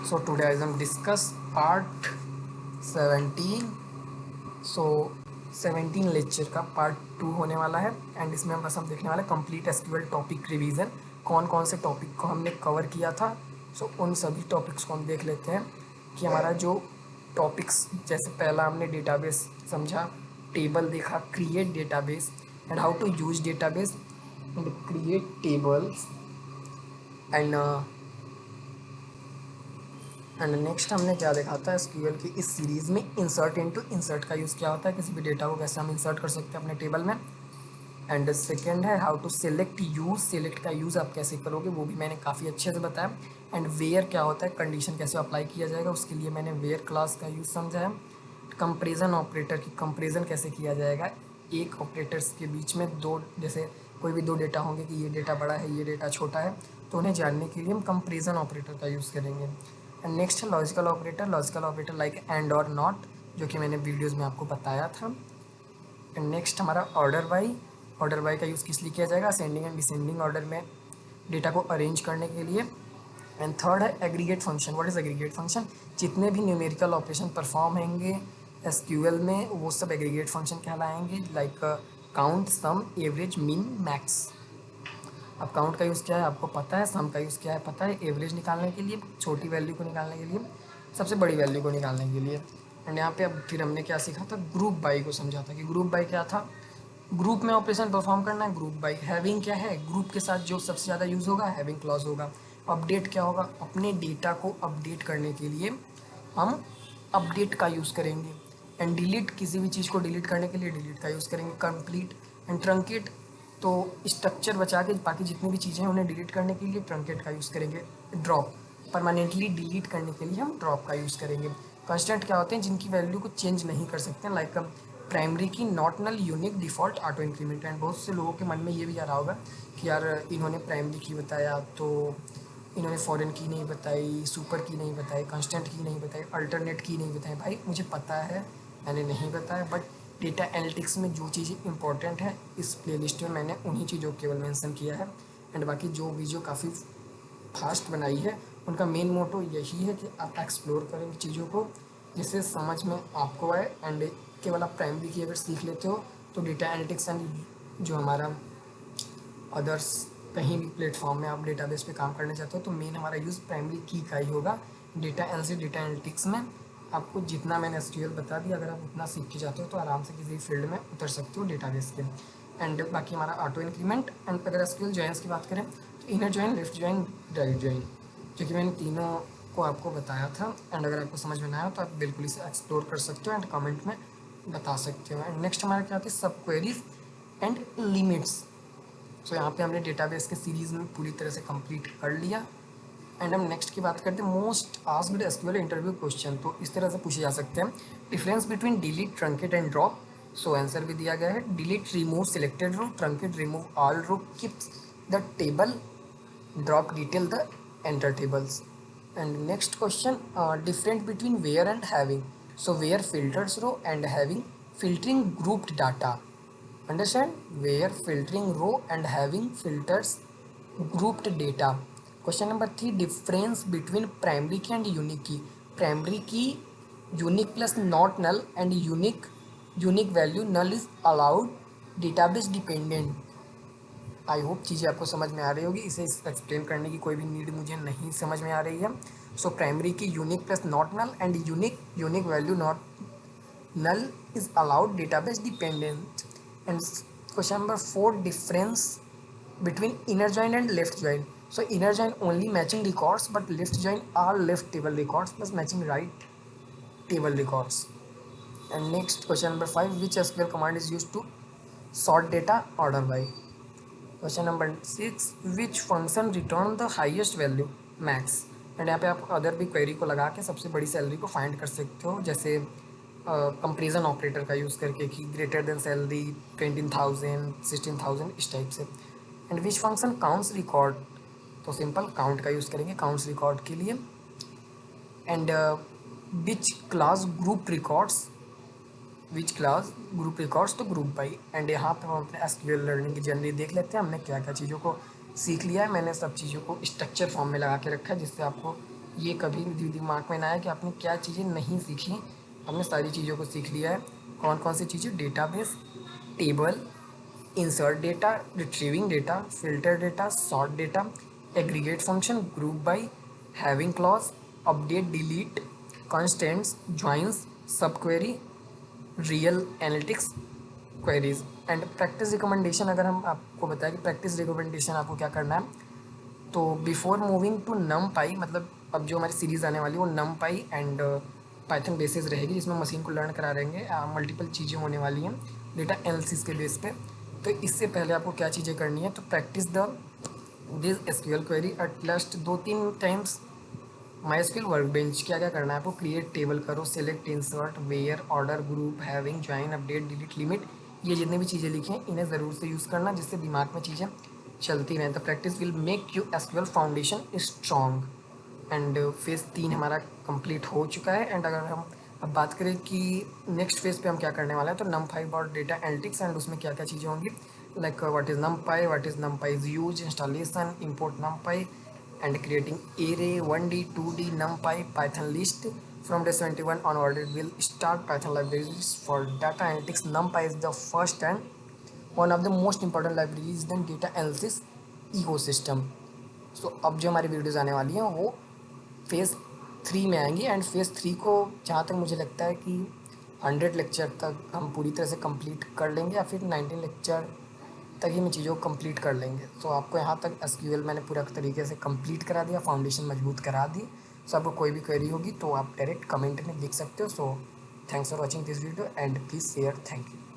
So today I will discuss part 17. So 17 lecture का part 2 होने वाला है एंड इसमें हम देखने वाले कंप्लीट एसक्यूएल टॉपिक रिवीजन। कौन कौन से टॉपिक को हमने कवर किया था, सो उन सभी टॉपिक्स को हम देख लेते हैं कि हमारा जो टॉपिक्स, जैसे पहला हमने डेटाबेस समझा, टेबल देखा, create database and how to use database and create tables and next हमने क्या देखा था एसक्यूएल की इस सीरीज़ में इंसर्ट इनटू। इंसर्ट का यूज़ क्या होता है, किसी भी डेटा को कैसे हम इंसर्ट कर सकते हैं अपने टेबल में। एंड सेकंड है how to select use. Select का यूज़ आप कैसे करोगे वो भी मैंने काफ़ी अच्छे से बताया। एंड वेयर क्या होता है, कंडीशन कैसे अप्लाई किया जाएगा, उसके लिए मैंने वेयर क्लास का यूज़ समझाया। कंपेरिजन ऑपरेटर की कंपेरिजन कैसे किया जाएगा, एक ऑपरेटर्स के बीच में दो, जैसे कोई भी दो डेटा होंगे कि ये डेटा बड़ा है ये डेटा छोटा है, तो उन्हें जानने के लिए हम कंपेरिजन ऑपरेटर का यूज़ करेंगे। एंड नेक्स्ट है logical operator. Logical operator like and और नॉट, जो कि मैंने वीडियोज़ में आपको बताया था। एंड नेक्स्ट हमारा ऑर्डर बाई। ऑर्डर बाई का यूज़ किस लिए किया जाएगा, असेंडिंग एंड डिसेंडिंग ऑर्डर में डेटा को अरेंज करने के लिए। एंड थर्ड है aggregate function. What is aggregate function, जितने भी न्यूमेरिकल ऑपरेशन परफॉर्म होंगे एसक्यूएल में वो सब एग्रीगेट फंक्शन कहलाएंगे, लाइक काउंट, सम, एवरेज, मीन, मैक्स। अब काउंट का यूज़ क्या है आपको पता है, सम का यूज़ क्या है पता है, एवरेज निकालने के लिए, छोटी वैल्यू को निकालने के लिए, सबसे बड़ी वैल्यू को निकालने के लिए। एंड यहाँ पे अब फिर हमने क्या सीखा था, ग्रुप बाई को समझा था कि ग्रुप बाई क्या था, ग्रुप में ऑपरेशन परफॉर्म करना है। ग्रुप बाई हैविंग क्या है, ग्रुप के साथ जो सबसे ज़्यादा यूज़ होगा हैविंग क्लॉज होगा। अपडेट क्या होगा, अपने डेटा को अपडेट करने के लिए हम अपडेट का यूज़ करेंगे। एंड डिलीट, किसी भी चीज़ को डिलीट करने के लिए डिलीट का यूज़ करेंगे। कंप्लीट एंड ट्रंकेट, तो स्ट्रक्चर बचा के बाकी जितनी भी चीज़ें हैं उन्हें डिलीट करने के लिए ट्रंकेट का यूज़ करेंगे। ड्रॉप, परमानेंटली डिलीट करने के लिए हम ड्रॉप का यूज़ करेंगे। कंस्टेंट क्या होते हैं, जिनकी वैल्यू को चेंज नहीं कर सकते हैं, like primary key, not null, unique, default, auto increment. And बहुत से लोगों के मन में ये भी आ रहा होगा कि यार इन्होंने प्राइमरी की बताया तो इन्होंने फॉरेन की नहीं बताई, सुपर की नहीं बताई, कांस्टेंट की नहीं बताई, अल्टरनेट की नहीं बताई। भाई मुझे पता है मैंने नहीं बताया, बट डेटा एनालिटिक्स में जो चीज़ें इंपॉर्टेंट है इस प्लेलिस्ट में मैंने उन्हीं चीज़ों को केवल मेंशन किया है। एंड बाकी जो वीडियो काफ़ी फास्ट बनाई है उनका मेन मोटो यही है कि आप एक्सप्लोर करें चीज़ों को जिससे समझ में आपको आए। एंड केवल आप प्राइमरी की अगर सीख लेते हो तो डेटा एनालिटिक्स एंड जो हमारा अदर्स कहीं भी प्लेटफॉर्म में आप डेटाबेस पे काम करने चाहते हो तो मेन हमारा यूज़ प्राइमरी की का ही होगा। डेटा एनालिसिस, डेटा एनालिटिक्स में आपको जितना मैंने एसक्यूएल बता दिया, अगर आप उतना सीख के जाते हो तो आराम से किसी फील्ड में उतर सकते हो डेटाबेस के। एंड बाकी हमारा ऑटो इंक्रीमेंट। एंड अगर एसक्यूएल जॉइंस की बात करें तो inner join, left join, right join, जो कि मैंने तीनों को आपको बताया था। एंड अगर आपको समझ में ना आया तो आप बिल्कुल इसे एक्सप्लोर कर सकते हो एंड कमेंट में बता सकते हो। एंड नेक्स्ट हमारा क्या होता है, सब क्वेरीज एंड लिमिट्स। सो यहाँ पे हमने डेटाबेस के सीरीज़ में पूरी तरह से कंप्लीट कर लिया। एंड हम नेक्स्ट की बात करते हैं, most asked SQL interview question. तो इस तरह से पूछे जा सकते हैं, difference between delete, truncate and drop. So answer भी दिया गया है, delete remove selected row, truncate remove all row, keeps the table, drop delete the entire tables. And next question, different between where and having. So where filters row and having filtering grouped data. Understand? Where filtering row and having filters grouped data. Question number 3, difference between primary key and unique key. Primary key unique plus not null and unique value null is allowed, database dependent. I hope चीज़ें आपको समझ में आ रही होगी, इसे explain करने की कोई भी नीड मुझे नहीं समझ में आ रही है। So primary key unique plus not null and unique value not null is allowed, database dependent. And question number 4, difference between inner join and left join. So inner join only matching records, but left join all left table records plus matching right table records. And next question number 5, which SQL command is used to sort data order by. Question number 6, which function return the highest value, max. And यहाँ पे आप other भी query को लगा के सबसे बड़ी salary को फाइंड कर सकते हो, जैसे कंपेरिजन ऑपरेटर का यूज़ करके कि ग्रेटर देन सैलरी 20,000, 16,000, इस टाइप से। And which function counts record, तो सिंपल काउंट का यूज़ करेंगे काउंट्स रिकॉर्ड के लिए। And which class group records, which class group records, तो ग्रुप बाई। एंड यहाँ पे हम अपने एसक्यूएल लर्निंग की जर्नी देख लेते हैं, हमने क्या क्या चीज़ों को सीख लिया है। मैंने सब चीज़ों को स्ट्रक्चर फॉर्म में लगा के रखा है जिससे आपको ये कभी भी दिमाग में ना आए कि आपने क्या चीज़ें नहीं सीखी, आपने सारी चीज़ों को सीख लिया है। कौन कौन सी चीज़ें? Database, table, insert data, retrieving data, filter data, sort data, aggregate function, group by, having clause, update delete, constants, joins, sub query, real analytics queries and practice recommendation. अगर हम आपको बताएं कि प्रैक्टिस रिकमेंडेशन आपको क्या करना है, तो बिफोर मूविंग टू नम पाई, मतलब अब जो हमारी सीरीज़ आने वाली है वो नम पाई एंड पाइथन बेसिस रहेगी, जिसमें मशीन को लर्न करा रहेंगे, मल्टीपल चीज़ें होने वाली हैं डेटा एनालिसिस के बेस पे। तो इससे पहले आपको क्या चीज़ें करनी है, तो practice the this SQL query at last 2-3 times. MySQL workbench क्या क्या करना है आपको? क्रिएट टेबल करो, select, insert, where, order, group, having, join, update, delete, limit. ये जितनी भी चीज़ें लिखी हैं इन्हें ज़रूर से यूज़ करना, जिससे दिमाग में चीज़ें चलती रहें। The practice will make you SQL foundation strong. And phase 3 हमारा कंप्लीट हो चुका है। एंड अगर हम अब बात करें कि नेक्स्ट फेज़ पे हम क्या करने वाले हैं, तो नम 5 और डेटा एनालिटिक्स, एंड उसमें क्या क्या चीज़ें होंगी, like what is NumPy, what is NumPy's use, installation, import NumPy and creating array 1D 2D NumPy Python list. From day 21 onward it will start Python libraries for data analytics. NumPy is the first and one of the most important libraries than data analysis ecosystem. सो अब जो हमारी videos आने वाली हैं वो phase 3 में आएंगी। And phase 3 को जहाँ तक मुझे लगता है कि 100 लेक्चर तक हम पूरी तरह से कंप्लीट कर लेंगे, या फिर 19 लेक्चर तक ही हम चीज़ों को कंप्लीट कर लेंगे। सो आपको यहाँ तक एसक्यूएल मैंने पूरा तरीके से कंप्लीट करा दिया, फाउंडेशन मजबूत करा दी। सो आपको कोई भी क्वेरी होगी तो आप डायरेक्ट कमेंट में लिख सकते हो। So thanks for watching this video and please share. Thank you.